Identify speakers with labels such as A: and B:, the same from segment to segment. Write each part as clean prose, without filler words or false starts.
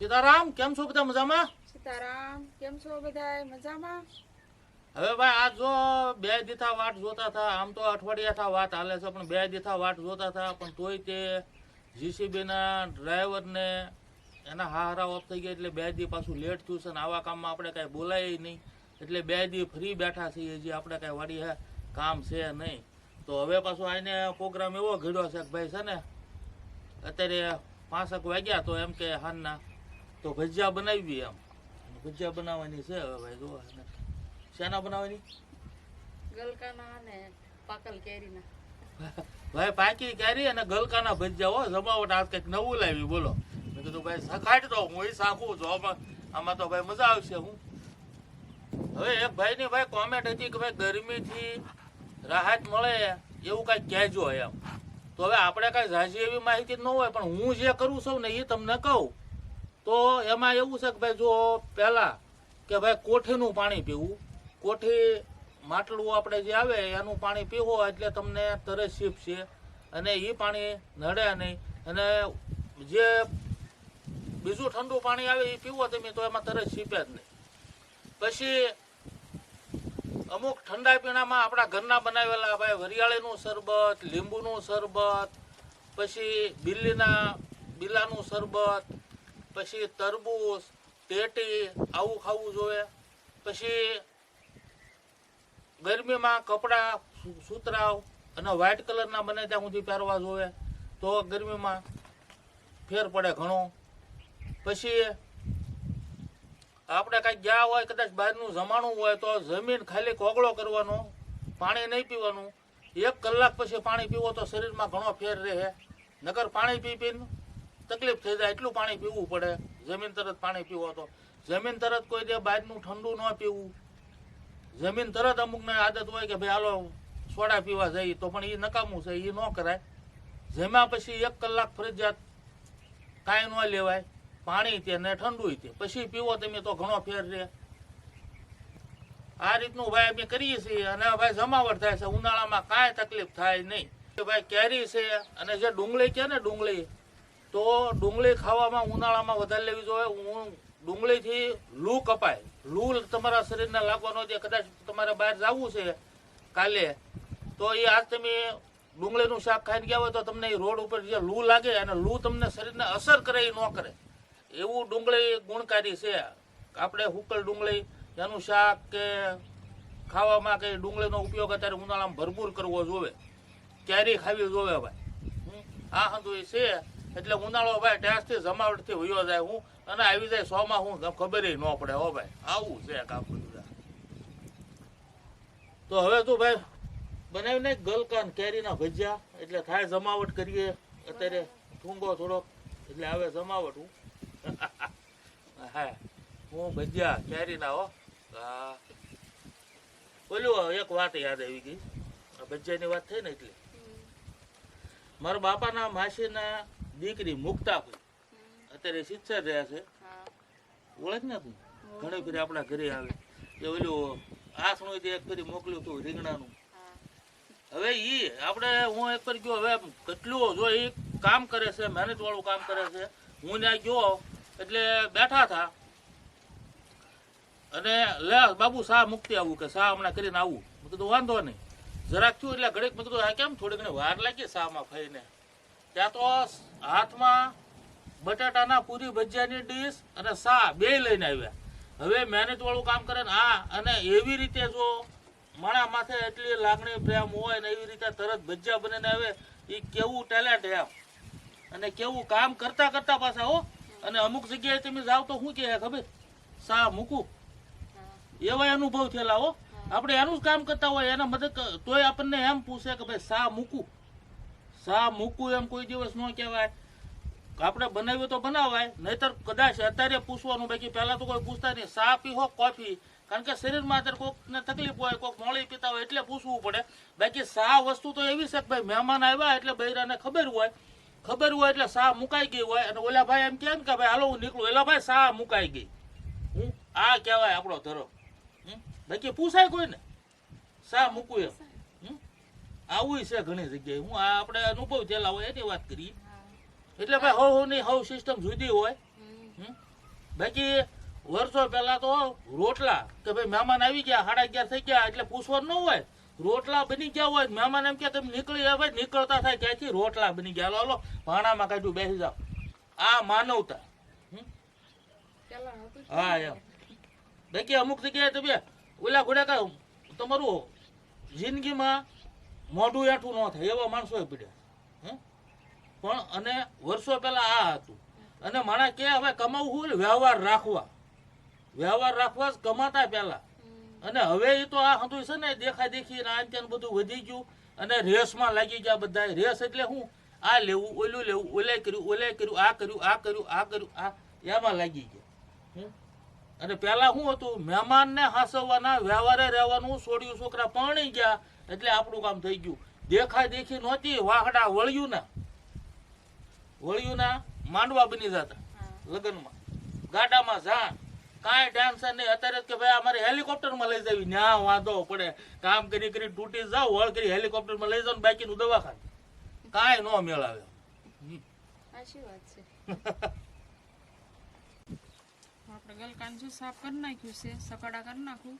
A: સીતારામ, કેમ છો બધા મજામાં?
B: સીતારામ, કેમ છો બધાય મજામાં?
A: હવે ભાઈ આ જો બે દીથા વાટ જોતા હતા. આમ તો અઠવાડિયાથી વાત હાલે છે, પણ બે દીથા વાટ જોતા હતા. પણ તોય તે જીસીબી ના ડ્રાઈવર ને એના હારા ઓફ થઈ ગયા એટલે બે દી પાછું લેટ થયું છે. ને આવા કામમાં આપણે કાંઈ બોલાય નહીં એટલે બે દી ફ્રી બેઠા છીએ. હજી આપણે કાંઈ વાડી કામ છે નહીં. તો હવે પાછું આને પ્રોગ્રામ એવો ઘડ્યો છે કે ભાઈ છે ને અત્યારે 5 વાગ્યા તો એમ કે હાનના તો ભજીયા બનાવી. એમ ભજીયા બનાવવાની છે. હવે ભાઈ જો શેના બનાવવાની?
B: ગલકાના ને પાકલ કેરીના.
A: ભાઈ પાકી કેરી અને ગલકાના ભજીયા હો. જમાવટ આજ કંઈક નવું લાવી. બોલો. મેં કીધું ભાઈ સખાડ તો હું શાખું છું આમાં તો ભાઈ મજા આવશે. હું હવે એક ભાઈની ભાઈ કોમેન્ટ હતી કે ભાઈ ગરમીથી રાહત મળે એવું કાંઈક કહેજો એમ. તો હવે આપણે કાંઈ ઝાઝી એવી માહિતી ન હોય, પણ હું જે કરું છું ને એ તમને કહું. તો એમાં એવું છે કે ભાઈ જો પહેલાં કે ભાઈ કોઠીનું પાણી પીવું. કોઠી માટલું આપણે જે આવે એનું પાણી પીવો એટલે તમને તરસ છીપશે અને એ પાણી નડે નહીં. અને જે બીજું ઠંડુ પાણી આવે એ પીવો તમે તો એમાં તરસ છીપે જ નહીં. પછી અમુક ઠંડા પીણામાં આપણા ઘરના બનાવેલા ભાઈ વરિયાળીનું શરબત, લીંબુનું શરબત, પછી બિલાનું શરબત, પછી તરબૂચ, ટેટી આવું ખાવું જોઈએ. પછી ગરમીમાં કપડાં સુતરાવ અને વ્હાઇટ કલરના બને ત્યાં સુધી પહેરવા જોઈએ તો ગરમીમાં ફેર પડે ઘણો. પછી આપણે કાંઈક ગયા હોય, કદાચ બહારનું જમાણું હોય તો જમીન ખાલી કોગળો કરવાનો, પાણી નહીં પીવાનું. 1 કલાક પછી પાણી પીવો તો શરીરમાં ઘણો ફેર રહે. નકર પાણી પી પીને તકલીફ થઈ જાય એટલું પાણી પીવું પડે. જમીન તરત પાણી પીવો તો જમીન તરત કોઈ દે બહારનું ઠંડુ ન પીવું. જમીન તરત અમુકને આદત હોય કે ભાઈ હાલો સોડા પીવા જઈએ તો પણ એ નકામું છે, એ ન કરાય. જેમાં પછી 1 કલાક ફરજિયાત કાંઈ ન લેવાય, પાણી તે ને ઠંડુ તે પછી પીવો તમે તો ઘણો ફેર રહે. આ રીતનું ભાઈ અમે કરીએ છીએ અને ભાઈ જમાવટ થાય છે. ઉનાળામાં કાંઈ તકલીફ થાય નહીં. ભાઈ કેરી છે અને જે ડુંગળી છે ને ડુંગળી, તો ડુંગળી ખાવામાં ઉનાળામાં વધારે લેવી જોઈએ. ડુંગળીથી લૂ કપાય. લૂ તમારા શરીરને લાગવાનો છે. કદાચ તમારે બહાર જવું છે કાલે તો એ આજ તમે ડુંગળીનું શાક ખાઈને ગયા હોય તો તમને એ રોડ ઉપર જે લૂ લાગે અને લૂ તમને શરીરને અસર કરે એ ન કરે એવું ડુંગળી ગુણકારી છે. આપણે હુકલ ડુંગળી એનું શાક કે ખાવામાં કે ડુંગળીનો ઉપયોગ અત્યારે ઉનાળામાં ભરપૂર કરવો જોઈએ. કેરી ખાવી જોઈએ ભાઈ. આ હંધું છે એટલે ઉનાળો ભાઈ ટેસ્ટથી જમાવટથી વયો જાય. હું અને આવી જાય 100માં હું ખબર ન પડે. હો ભાઈ આવું છે કામ બધું. તો હવે તું ભાઈ બનાવી નાખ ગલકા ને કેરીના ભજીયા એટલે થાય જમાવટ કરીએ. અત્યારે ઠૂંગો થોડોક એટલે આવે જમાવટ. હું હા હું ભજીયા કેરીના હો. હા બોલ્યું એક વાત યાદ આવી ગઈ. ભજીયાની વાત થઈ ને એટલે મારા બાપાના માસીના દીકરી મુક્તા કોઈ અત્યારે શિક્ષક રહ્યા છે. ઓળખ ને તું ઘણી ફરી આપણા ઘરે આવે એ ઓલું આસણું એક ફરી મોકલ્યું હતું રીંગણાનું. હવે ઈ આપણે હું એક ફરી ગયો. હવે કેટલું જો એ કામ કરે છે, મહેનત વાળું કામ કરે છે. હું ત્યાં ગયો એટલે બેઠા હતા અને લે બાબુ શા મૂકતી આવું કે શા હમણાં કરીને આવું. મેં કીધું વાંધો નહીં. જરાક થયું એટલે ઘડીક મેં કીધું આ કેમ થોડી ઘણી વાર લાગી શામાં ખાઈને. ત્યાં તો હાથમાં બટાટાના પૂરી ભજીયાની ડીશ અને શા બે લઈને આવ્યા. હવે મહેનત વાળું કામ કરે ને આ અને એવી રીતે જો માણા માથે એટલી લાગણી પ્રેમ હોય ને એવી રીતે તરત ભજીયા બનીને આવે એ કેવું ટેલેન્ટ એમ અને કેવું કામ કરતા કરતા પાછા હો. અને અમુક જગ્યાએ તમે જાઓ તો શું કહે ખબર શા મૂકું એવા અનુભવ થયેલા હો. આપણે એનું જ કામ કરતા હોય એના મદદ તોય આપણને એમ પૂછે કે ભાઈ શા મૂકું એમ કોઈ દિવસ ન કહેવાય. આપણે બનાવ્યું તો બનાવાય, નહીતર કદાચ અત્યારે પૂછવાનું. બાકી પહેલાં તો કોઈ પૂછતા નહીં શા પીહો કોફી, કારણ કે શરીરમાં અત્યારે કોઈકને તકલીફ હોય, કોઈક મોળી પીતા હોય એટલે પૂછવું પડે. બાકી શા વસ્તુ તો એવી છે કે ભાઈ મહેમાન આવ્યા એટલે બૈરાને ખબર હોય એટલે શા મુકાઈ ગઈ હોય. અને ઓલા ભાઈ એમ કહે ને કે ભાઈ હાલો હું નીકળું એલા ભાઈ શા મુકાઈ ગઈ. આ કહેવાય આપણો ધરો. બાકી પૂછાય કોઈ ને શા મૂકવું એમ. આવું છે ઘણી જગ્યાએ. હું આ આપણે અનુભવ થયેલા હોય એની વાત કરીએ. એટલે ભાઈ હવ ની હવ સિસ્ટમ જુદી હોય. બાકી વર્ષો પહેલા તો રોટલા કે ભાઈ મહેમાન આવી ગયા 11:30 થઈ ગયા એટલે પૂછવાનું ન હોય, રોટલા બની ગયા હોય, મહેમાન એમ કે તમે નીકળી હવે નીકળતા થાય ક્યાંથી રોટલા બની ગયા, હાલો ભાણામાં કાઢ્યું બેસી જાઓ. આ માનવતા.
B: પેલા હતું જ
A: હા એમ. બાકી અમુક જગ્યાએ તમે ઓલા ઘોડા તમારું જિંદગીમાં મોઢું એઠું ન થાય એવા માણસો પીડ્યા. પણ અને વર્ષો પહેલા આ હતું. અને માણસ કે હવે કમાવું શું, વ્યવહાર રાખવા જ કમાતા પહેલા. અને હવે એ તો આ હતું છે ને દેખા દેખી આ ત્યાં બધું વધી ગયું અને રેસમાં લાગી ગયા બધા. રેસ એટલે શું, આ લેવું ઓલું લેવું, ઓલે કર્યું આ કર્યું આ એમાં લાગી ગયા. અને પેલા શું હતું, મહેમાનને હાસવવાના, વ્યવહારે રહેવાનું, છોડ્યું છોકરા પરણી ગયા એટલે આપણું કામ થઈ ગયું. દેખા દેખી નહોતી, વાહડા વળિયુંના માંડવા બની જતા લગ્નમાં, ગાડામાં જા કાંઈ ટેન્શન નહીં. અત્યારે કે ભાઈ અમારે હેલિકોપ્ટરમાં લઈ જવી, ના વાંધો પડે, કામ કરી કરી તૂટી જાવ, વળ કરી હેલિકોપ્ટરમાં લઈ જાવ, બાકીનું દવાખાને કાંઈ ન મેળાવે.
B: સાચી વાત છે. આપણે ગલકાન જો સાફ કરી નાખ્યું છે, સકડા કરી નાખું.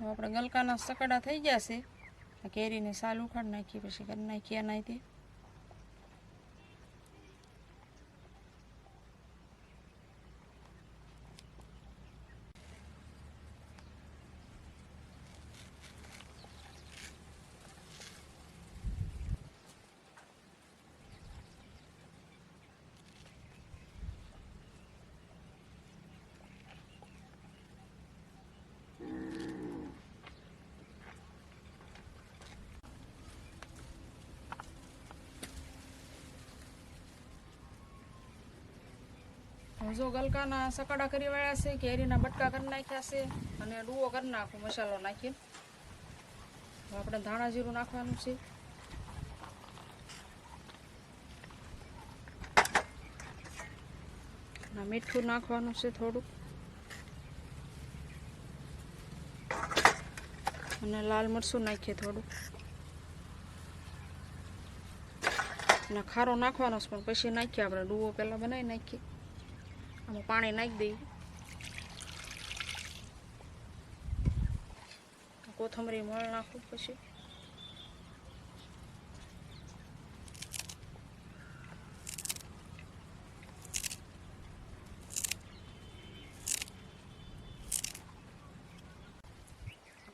B: આપણે ગલકાના સકડા થઈ ગયા છે. કેરીને સાલ ઉખાડ નાખી પછી કરી નાખી એનાથી. જો ગલકાના સકડા કરી વાળ્યા છે, કેરીના બટકા કરી નાખ્યા છે અને ડૂવો કરી નાખું મસાલો નાખીને. આપણે ધાણા જીરું નાખવાનું છે. મીઠું નાખવાનું છે થોડુંક અને લાલ મરચું નાખીએ થોડુંક અને ખારો નાખવાનો છે પણ પછી નાખીએ. આપણે ડૂવો પહેલાં બનાવી નાખીએ. આમાં પાણી નાખી દઈએ. કોથમરી મળ નાખું પછી.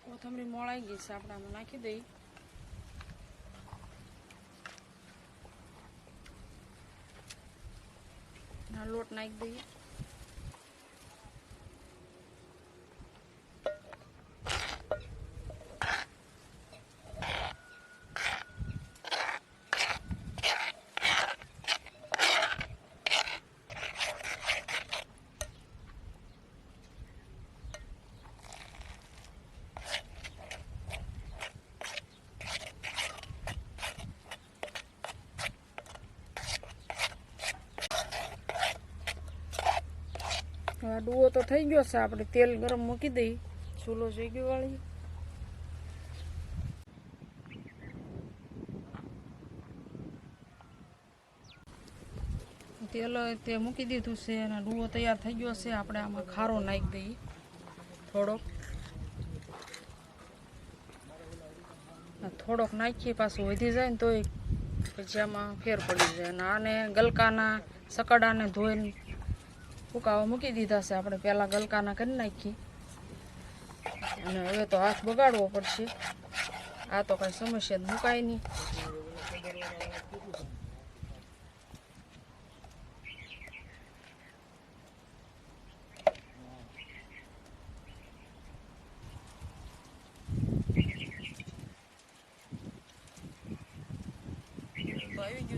B: કોથમરી મોળાઈ ગઈ છે, આપણે આમાં નાખી દઈએ. લોટ નાખી દઈએ. હવે ડૂવો તો થઈ ગયો છે. આપણે તેલ ગરમ મૂકી દઈએ. ચૂલો જોઈ ગયો વાળી. તેલ તે મૂકી દીધું છે અને ડૂવો તૈયાર થઈ ગયો છે. આપણે આમાં ખારો નાખી દઈએ થોડોક નાખીએ, પાછું વધી જાય ને તોય પછી આમાં ફેર પડી જાય. અને આને ગલકાના સકડાને ધોઈને ફૂકાવા મૂકી દીધા છે. આપણે પહેલાં ગલકાના કરી નાખીએ અને હવે તો હાથ બગાડવો પડશે. આ તો કાંઈ સમસ્યા મુકાય નહીં.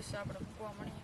B: દિવસે આપણે મૂકવા મળીએ.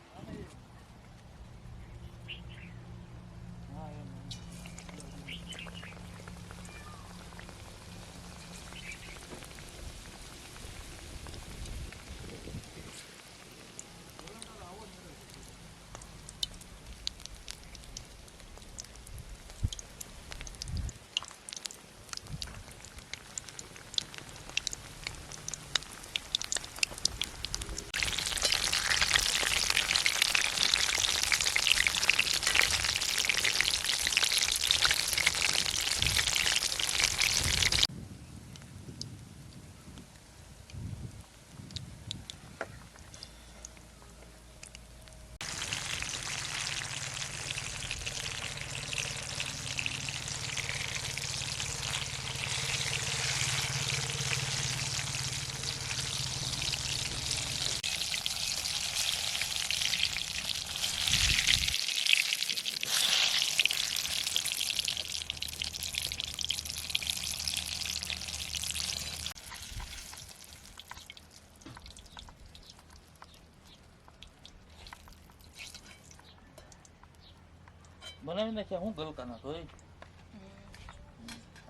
A: બનાવી નાખ્યા હું ગલકાના તો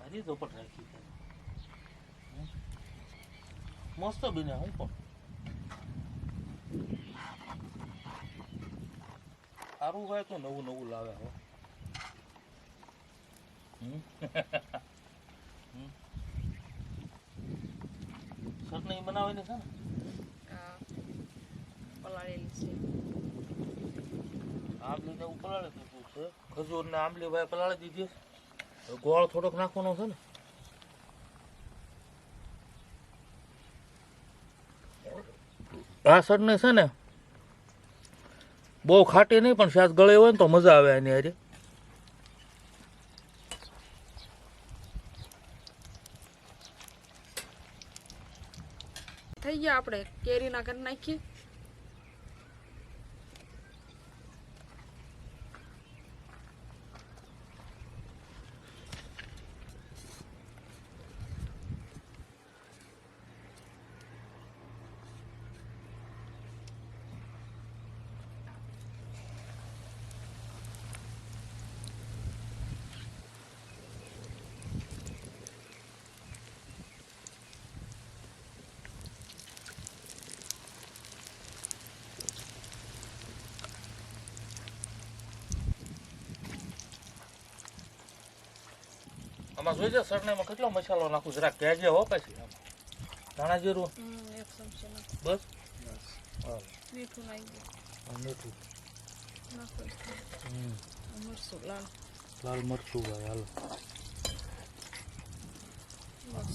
A: હજી ચોપટ રાખી છે. મસ્ત બન્યા હું પણ સારું હોય તો નવું નવું લાવે હો. ચટણી બનાવીને છે ને
B: પલાળેલી છે.
A: આંબલીને એવું પલાળી દીધું છે. ખજૂર ને આંબલી ભાઈ પલાળી દીધી છે. ગોળ થોડોક નાખવાનો છે ને. આ ચટણી છે ને બહુ ખાટી નહીં પણ શાક ગળે હોય ને તો મજા આવે એની હારે.
B: થઈ ગયા આપણે કેરીના કરી નાખીએ.
A: આમાં જોઈજે ચટણીમાં કેટલો મસાલો નાખું જરાક કહેજે હો પછી. ધાણા જીરું
B: એક ચમચી નાખો.
A: બસ
B: બસ મીઠું નાખી દો.
A: મીઠું
B: નાખો. મરચું લાલ
A: લાલ મરચું ભાઈ હાલ.
B: બસ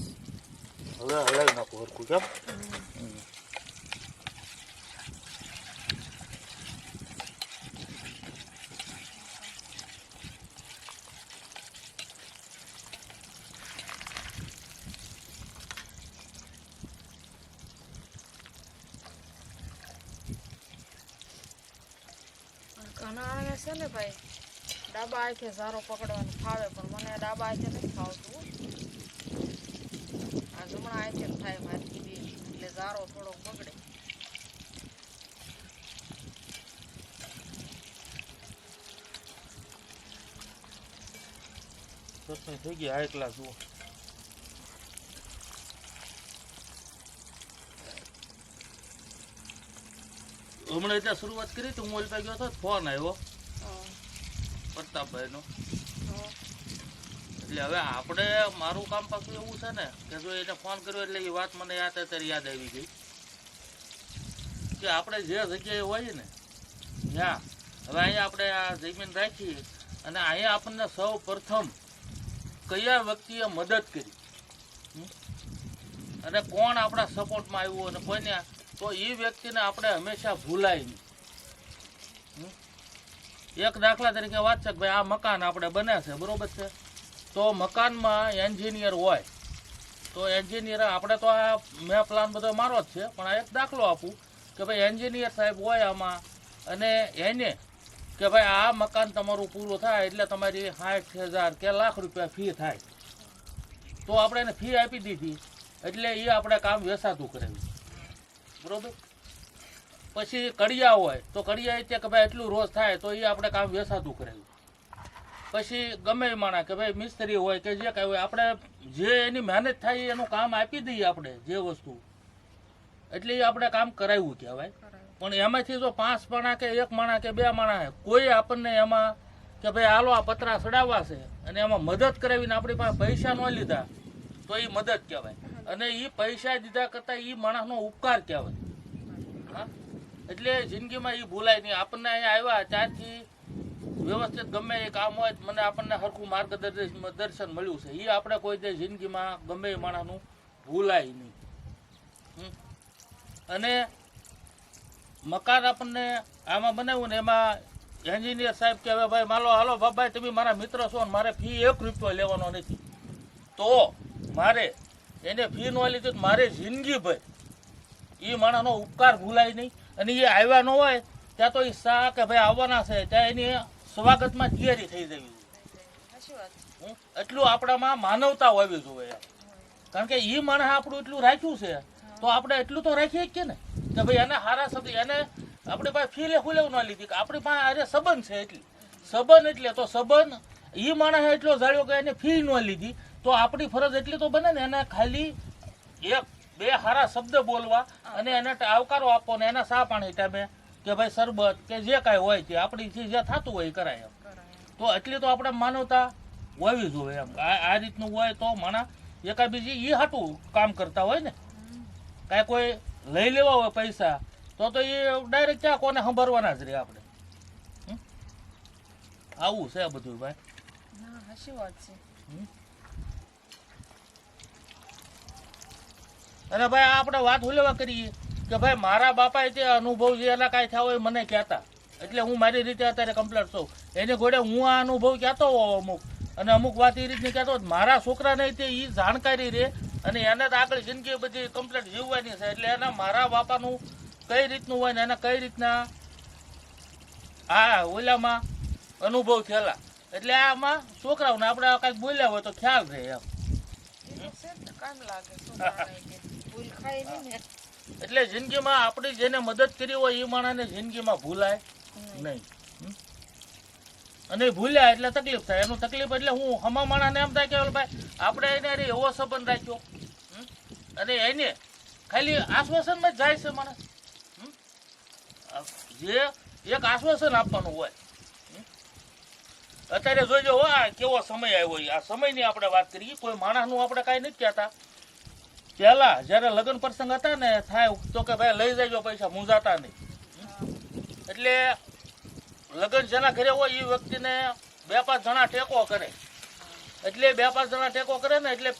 A: હવે હલાવી નાખું હરખું કેમ.
B: ઘણા છે ને ભાઈ ડાબા આંખે ઝારો પકડવાનું ફાવે પણ મને ડાબા આંખે નથી ફાવતું. આ જમણા આંખે જ થાય મારી બે એટલે ઝારો થોડોક બગડે.
A: ચટણી થઈ ગઈ હાઈ ક્લાસ. જુઓ હમણાં ત્યાં શરૂઆત કરી તો હું ઓલપા ગયો હતો ફોન આવ્યો પ્રતાપભાઈનો. એટલે હવે આપણે મારું કામ પાછું એવું છે ને કે જો એને ફોન કર્યો એટલે એ વાત મને યાદ અત્યારે યાદ આવી ગઈ કે આપણે જે જગ્યાએ હોઈએ ને ત્યાં હવે અહીંયા આપણે આ જમીન રાખી અને અહીંયા આપણને સૌ પ્રથમ કયા વ્યક્તિએ મદદ કરી અને કોણ આપણા સપોર્ટમાં આવ્યું અને કોઈને તો એ વ્યક્તિને આપણે હંમેશા ભૂલાય નહીં. એક દાખલા તરીકે વાત છે કે ભાઈ આ મકાન આપણે બને છે બરોબર છે તો મકાનમાં એન્જિનિયર હોય તો એન્જિનિયર આપણે તો આ મેં પ્લાન બધો મારો જ છે પણ આ એક દાખલો આપું કે ભાઈ એન્જિનિયર સાહેબ હોય આમાં અને એને કે ભાઈ આ મકાન તમારું પૂરું થાય એટલે તમારી 60,000 કે લાખ રૂપિયા ફી થાય તો આપણે એને ફી આપી દીધી એટલે એ આપણે કામ વેસાતું કરાવ્યું બરોબર. પછી કડિયા હોય તો કડિયા કે ભાઈ એટલું રોજ થાય તો એ આપણે કામ વેસાતું કરાવ્યું. પછી ગમે એ માણા કે ભાઈ મિસ્ત્રી હોય કે જે કાંઈ હોય આપણે જે એની મહેનત થાય એનું કામ આપી દઈએ આપણે જે વસ્તુ એટલે એ આપણે કામ કરાવ્યું કહેવાય. પણ એમાંથી જો 5 માણા કે 1 માણા કે 2 માણા કોઈ આપણને એમાં કે ભાઈ હાલો આ પતરા ચડાવવા છે અને એમાં મદદ કરાવીને આપણી પાસે પૈસા ન લીધા તો એ મદદ કહેવાય. અને એ પૈસા દીધા કરતાં એ માણસનો ઉપકાર કહેવાય. હા, એટલે જિંદગીમાં એ ભૂલાય નહીં. આપણને અહીંયા આવ્યા ત્યારથી વ્યવસ્થિત ગમે એ કામ હોય મને આપણને સરખું માર્ગદર્શન મળ્યું છે. એ આપણે કોઈ દે જિંદગીમાં ગમે એ માણસનું ભૂલાય નહીં. અને મકાન આપણને આમાં બનાવ્યું ને એમાં એન્જિનિયર સાહેબ કે હવે ભાઈ માલો હાલો બાબાઈ તમે મારા મિત્ર છો ને મારે ફી 1 રૂપિયો લેવાનો નથી. તો મારે એને ફી ન લીધી મારે જિંદગીભર એ માણસનો ઉપકાર ભૂલાય નહીં. અને એ આવ્યા ન હોય ત્યાં તો એ શા કે ભાઈ આવવાના છે ત્યાં એની સ્વાગતમાં તૈયારી થઈ જવી જોઈએ. એટલું આપણામાં માનવતા હોવી જોઈએ. કારણ કે એ માણસ આપણું એટલું રાખ્યું છે તો આપણે એટલું તો રાખીએ જ કે ને કે ભાઈ એને હારા શબ્દ એને આપણી પાસે ફી લેવું ન લીધી કે આપણી પાસે અરે સંબંધ છે એટલી સંબંધ એટલે તો સંબંધ એ માણસે એટલો જાળ્યો કે એને ફી ન લીધી તો આપણી ફરજ એટલી તો બને ને એને ખાલી 1-2 સારા શબ્દ બોલવા અને એને આવકારો આપવો ને એના સા પાણી ટાઈમે કે ભાઈ શરબત કે જે કાંઈ હોય તે આપણીથી જે થતું હોય એ કરાય એમ. તો એટલી તો આપણે માનવતા હોવી જોઈએ એમ. આ રીતનું હોય તો માણસ એકા બીજી એ હાટું કામ કરતા હોય ને કાંઈ કોઈ લઈ લેવા હોય પૈસા તો એ ડાયરેક્ટ ક્યાં કોને સંભાળવાના જ રહે આપણે. આવું છે બધું ભાઈ.
B: સાચી વાત છે.
A: અને ભાઈ આપણે વાત લેવા કરીએ કે ભાઈ મારા બાપાએ તે અનુભવ જે એના કાંઈ થયા હોય મને કહેતા એટલે હું મારી રીતે અત્યારે કમ્પ્લેટ છું. એની ઘોડે હું આ અનુભવ કહેતો હોઉં અમુક અને અમુક વાત એ રીતની કહેતો મારા છોકરાને તે એ જાણકારી રહે અને એને તો આગળ જિંદગી બધી કમ્પ્લેટ જીવવાની છે. એટલે એના મારા બાપાનું કઈ રીતનું હોય ને એના કઈ રીતના આ ઓલામાં અનુભવ થયેલા એટલે આમાં છોકરાઓને આપણે કાંઈક બોલ્યા હોય તો ખ્યાલ રહે એમ. એટલે જિંદગીમાં આપણી જેને મદદ કરી હોય એ માણસને જિંદગીમાં ભૂલાય નહીં. અને ભૂલ્યા એટલે તકલીફ થાય. એનું તકલીફ એટલે હું હમા માણસને એમ થાય કે ભાઈ આપણે એને એવો સંબંધ રાખ્યો અને એને ખાલી આશ્વાસનમાં જ જાય છે માણસ. જે એક આશ્વાસન આપવાનું હોય. અત્યારે જોઈજો આ કેવો સમય આવ્યો. આ સમયની આપણે વાત કરીએ. કોઈ માણસનું આપણે કાંઈ નથી કહેતા. પહેલા જ્યારે લગ્ન પ્રસંગ હતા ને થાય તો કે ભાઈ લઈ જજો પૈસા મૂંઝાતા નહીં. એટલે લગ્ન જેના ઘરે હોય એ વ્યક્તિને 2-5 જણા ટેકો કરે. એટલે 2-5 જણા ટેકો કરે ને એટલે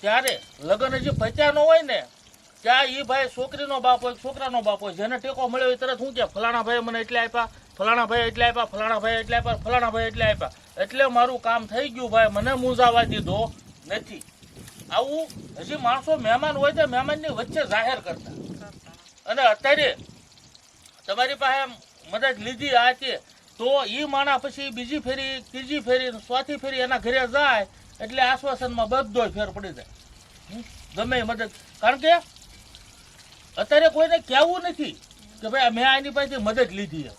A: ત્યારે લગ્ન હજી પત્યા ન હોય ને ત્યાં એ ભાઈ છોકરીનો બાપ હોય છોકરાનો બાપ હોય જેને ટેકો મળ્યો એ તરત શું કે ફલાણા ભાઈ મને એટલે આપ્યા ફલાણા ભાઈ એટલે આપ્યા ફલાણા ભાઈ એટલે આપ્યા ફલાણા ભાઈ એટલે આપ્યા એટલે મારું કામ થઈ ગયું ભાઈ મને મૂંઝાવા દીધો નથી. આવું હજી માણસો મહેમાન હોય તો મહેમાનની વચ્ચે જાહેર કરતા. અને અત્યારે તમારી પાસે મદદ લીધી આ તે તો એ માણસ પછી બીજી ફેરી ત્રીજી ફેરી ચોથી ફેરી એના ઘરે જાય એટલે આશ્વાસનમાં બધો ફેર પડી જાય. ગમે એ મદદ કારણ કે અત્યારે કોઈને કહેવું નથી કે ભાઈ મેં આની પાસેથી મદદ લીધી.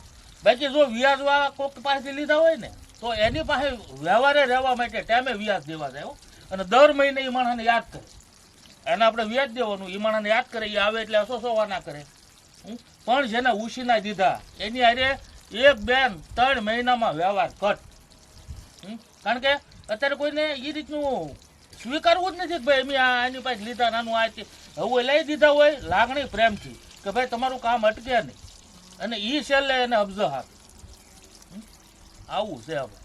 A: બાકી જો વ્યાજવા કોઈક પાસેથી લીધા હોય ને તો એની પાસે વ્યવહારે રહેવા માટે ટાઈમે વ્યાજ દેવા જાય અને દર મહિને એ માણસને યાદ કરે. એને આપણે વ્યાજ દેવાનું એ માણસને યાદ કરે એ આવે એટલે અસોસવા ના કરે. પણ જેને ઉછીના દીધા એની હારે 1-2-3 મહિનામાં વ્યવહાર ઘટ. કારણ કે અત્યારે કોઈને એ રીતનું સ્વીકારવું જ નથી કે ભાઈ એમ આની પાસે લીધા નાનું આ હવે લઈ દીધા હોય લાગણી પ્રેમથી કે ભાઈ તમારું કામ અટકે નહીં અને એ છેલ્લે એને અબજો હાથ. આવું છે હવે.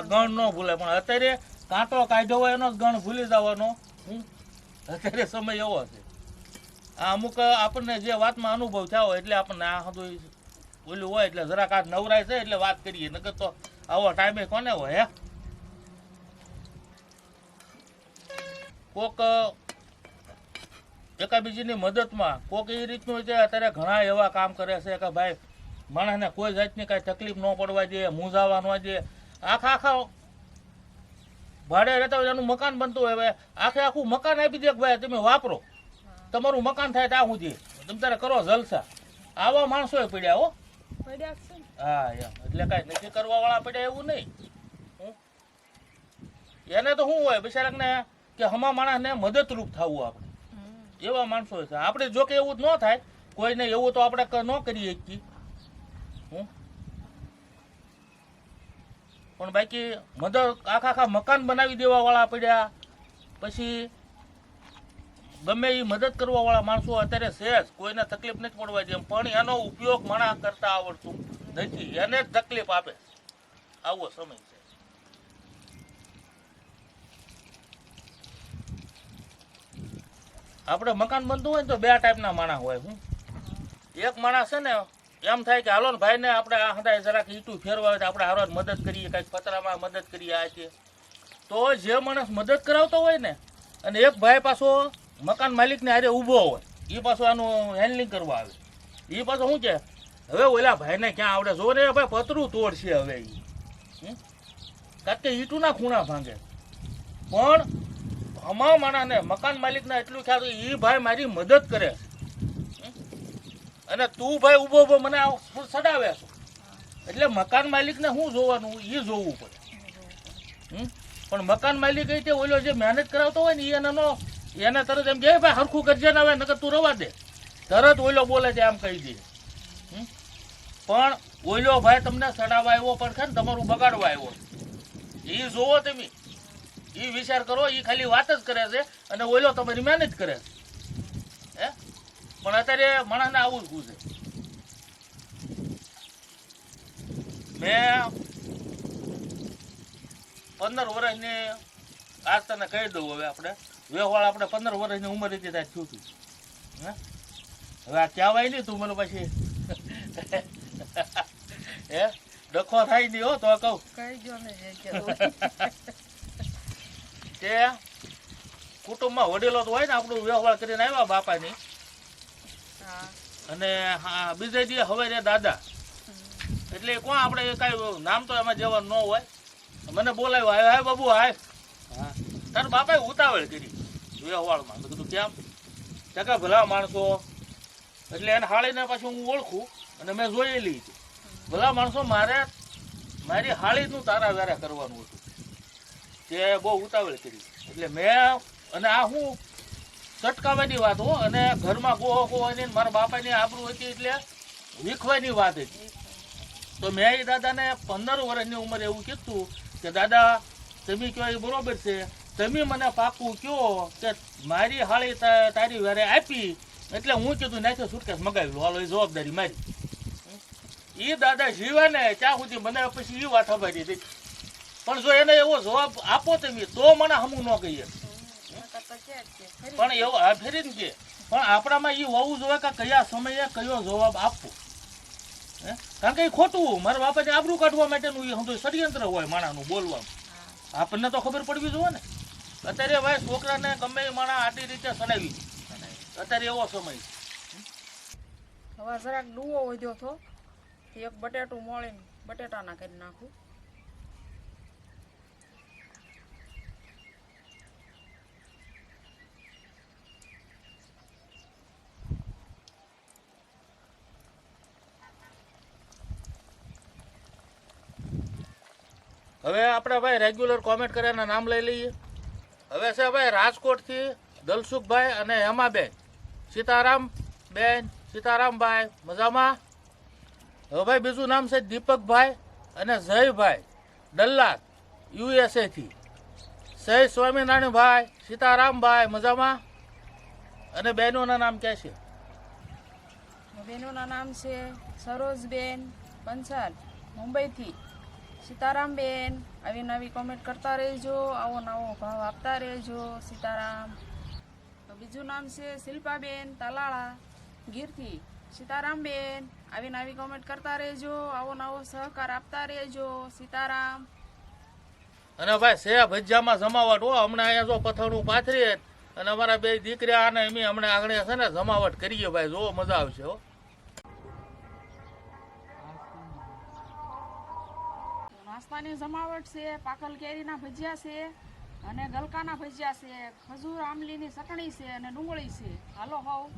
A: ગણ ન ભૂલે પણ અત્યારે કાંટો કાઢ્યો હોય એનો જ ગણ ભૂલી જવાનો. અત્યારે સમય એવો છે. આ અમુક આપણને જે વાતમાં અનુભવ થયા હોય એટલે આપણને આ બધું ઓલું હોય એટલે જરાક આ નવરાય છે એટલે વાત કરીએ. નકર તો આવો ટાઈમે કોને હોય હે. કોક એકાબીજીની મદદમાં કોક એ રીતનું છે. અત્યારે ઘણા એવા કામ કરે છે કે ભાઈ માણસને કોઈ જાતની કાંઈ તકલીફ ન પડવા દે મૂંઝાવા ન દે. આખા ભાડે રહેતા હોય એનું મકાન બનતું હોય આખે આખું મકાન આપી દે કે ભાઈ તમે વાપરો. તમારું મકાન થાય ત્યાં સુધી તમે તારે કરો જલસા. આવા માણસો પડ્યા હો.
B: પડ્યા છે ને.
A: હા એમ એટલે કાંઈ નક્કી કરવા વાળા પડ્યા એવું નહીં. એને તો શું હોય બિચારાને કે હમા માણસને મદદરૂપ થવું આપણે, એવા માણસો છે આપણે. જો કે એવું જ ન થાય કોઈને, એવું તો આપણે ન કરીએ શકીએ. પણ બાકી મદદ આખા મકાન બનાવી દેવા વાળા પડ્યા, પછી ગમે એ મદદ કરવા વાળા માણસો અત્યારે છે જ, કોઈને તકલીફ નથી પડવા દે, પણ એનો ઉપયોગ માણસ કરતા આવડતું નથી, એને જ તકલીફ આપે. આવો સમય છે. આપણે મકાન બનતું હોય ને તો બે ટાઈપના માણસ હોય. એક માણસ છે ને એમ થાય કે હાલો ને ભાઈને આપણે આ હંધાય જરાક ઈટું ફેરવા હોય તો આપણે હારો મદદ કરીએ, કાંઈક પતરામાં મદદ કરીએ આ છે. તો જે માણસ મદદ કરાવતો હોય ને, અને એક ભાઈ પાછો મકાન માલિકને હારે ઊભો હોય, એ પાછો આનું હેન્ડલિંગ કરવા આવે. એ પાછો શું છે, હવે ઓલા ભાઈને ક્યાં આવડે, જો ને ભાઈ પતરું તોડશે હવે એ, કારણ કે ઈટુના ખૂણા ભાંગે. પણ અમારા માણસને મકાન માલિકને એટલું ખ્યાલ એ ભાઈ મારી મદદ કરે, અને તું ભાઈ ઊભો ઊભો મને સડાવે છો. એટલે મકાન માલિકને શું જોવાનું, એ જોવું પડે. પણ મકાન માલિક એ તે ઓલો જે મહેનત કરાવતો હોય ને એને તરત એમ કે ભાઈ હરખું કરજે ને, હવે નકર તું રવા દે, તરત ઓલો બોલે છે આમ કહી દે. પણ ઓલો ભાઈ તમને સડાવવા આવ્યો પણ છે ને તમારું બગાડવા આવ્યો, એ જોવો તમે, એ વિચાર કરો. એ ખાલી વાત જ કરે છે અને ઓલો તમારી મહેનત કરે છે. હે પણ અત્યારે માણસને આવું જ ગુજે. મેં 15 વર્ષની આજ તને કહી દઉં, હવે આપણે વ્યવહાર આપણે 15 વર્ષની ઉંમર હતી ત્યાં થયું હતું. હવે આ કહેવાય નહીં, તું મને પછી હે ડખો થાય નહીં હો, તો કહું તે કુટુંબમાં વડીલો તો હોય ને, આપણું વ્યવહાર કરીને આવ્યા બાપાની, અને હા બીજે દી હવે રે દાદા, એટલે કોણ આપણે કાંઈ નામ તો એમાં જવાનું ન હોય. મને બોલાવ્યો, હાય હાય બાબુ હાય. હા તાર બાપાએ ઉતાવળ કરી વ્યવહારમાં. મેં કીધું કેમ? ટકા ભલા માણસો, એટલે એને હાળીને પાછું હું ઓળખું અને મેં જોયેલી હતી. ભલા માણસો મારી હાળીનું તારા વેરા કરવાનું હતું, તે બહુ ઉતાવળ કરી. એટલે મેં, અને આ હું ચટકાવાની વાત હો, અને ઘરમાં ગોહો ગોવાની મારા બાપાની આબરૂ હતી એટલે વીખવાની વાત હતી. તો મેં એ દાદાને 15 વર્ષની ઉંમરે એવું કીધું કે દાદા તમે કહો એ બરોબર છે, તમે મને પાકું કહો કે મારી હાળી તારી વેરે આપી, એટલે હું કીધું નાખે સુટકેસ મગાવી લો, હાલો એ જવાબદારી મારી. એ દાદા જીવે ને ત્યાં સુધી મને પછી એ વાત ખબર હતી. પણ જો એને એવો જવાબ આપો તમે તો મને હમું ન કહીએ. પણ એવો આ ફેરી ને કે પણ આપણામાં એ હોવું જોઈએ કે કયા સમયે કયો જવાબ આપવો. કારણ કે એ ખોટું, મારા બાપાને આબરૂ કાઢવા માટેનું એ સમજો ષડયંત્ર હોય માણાનું બોલવાનું. આપણને તો ખબર પડવી જોઈએ ને. અત્યારે ભાઈ છોકરાને ગમે એ માણા આડી રીતે સડાવી, અત્યારે એવો સમય.
B: હવે જરાક ડૂવો વધ્યો હતો, એક બટેટું મોળીને બટેટાના કરી નાખું.
A: હવે આપણે ભાઈ રેગ્યુલર કોમેન્ટ કર્યાના નામ લઈ લઈએ. હવે છે ભાઈ રાજકોટથી દલસુખભાઈ અને હેમાબેન, સીતારામબેન, સીતારામભાઈ મજામાં. હવે ભાઈ બીજું નામ છે દીપકભાઈ અને જયભાઈ ડલ્લાદ USA થી. જય સ્વામિનારાયણભાઈ, સીતારામભાઈ મજામાં. અને બહેનોના નામ ક્યાં છે?
B: બહેનોના નામ છે સરોજબેન પંચાલ મુંબઈથી, સીતારામબેન આવી નવી કોમેન્ટ કરતા રહેજો, આવો નવો ભાવ આપતા રહેજો, સીતારામ. બીજું નામ છે શિલ્પાબેન તાલાળા ગીરથી, સીતારામબેન આવી નવી કોમેન્ટ કરતા રહેજો, આવો નવો સહકાર આપતા રહેજો, સીતારામ.
A: અને ભાઈ સે ભજીયામાં જમાવટ હો, હમણાં અહીંયા જો પથાણું પાથરીએ અને અમારા બે દીકરા અને એમ હમણાં આગળ છે ને જમાવટ કરીએ ભાઈ, જો મજા આવશે હો.
B: નાસ્તાની જમાવટ છે, પાકલ કેરીના ભજીયા છે, અને ગલકાના ભજીયા છે, ખજૂર આમલીની ચટણી છે અને ડુંગળી છે. હાલો હોવ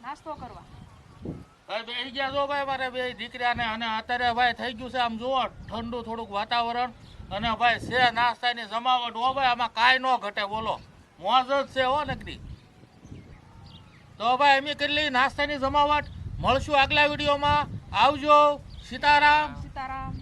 B: નાસ્તો કરવા.
A: ભાઈ બેસી ગયા જો ભાઈ મારે બે દીકરાને, અને અત્યારે ભાઈ થઈ ગયું છે આમ જુઓ ઠંડુ થોડુંક વાતાવરણ, અને ભાઈ છે નાસ્તાની જમાવટ. હો ભાઈ આમાં કાંઈ ન ઘટે, બોલો મોજ જ છે હો નકરી. તો ભાઈ અમે કરી લઈ નાસ્તાની જમાવટ. મળશું આગલા વિડીયોમાં. આવજો. સીતારામ.
B: સીતારામ.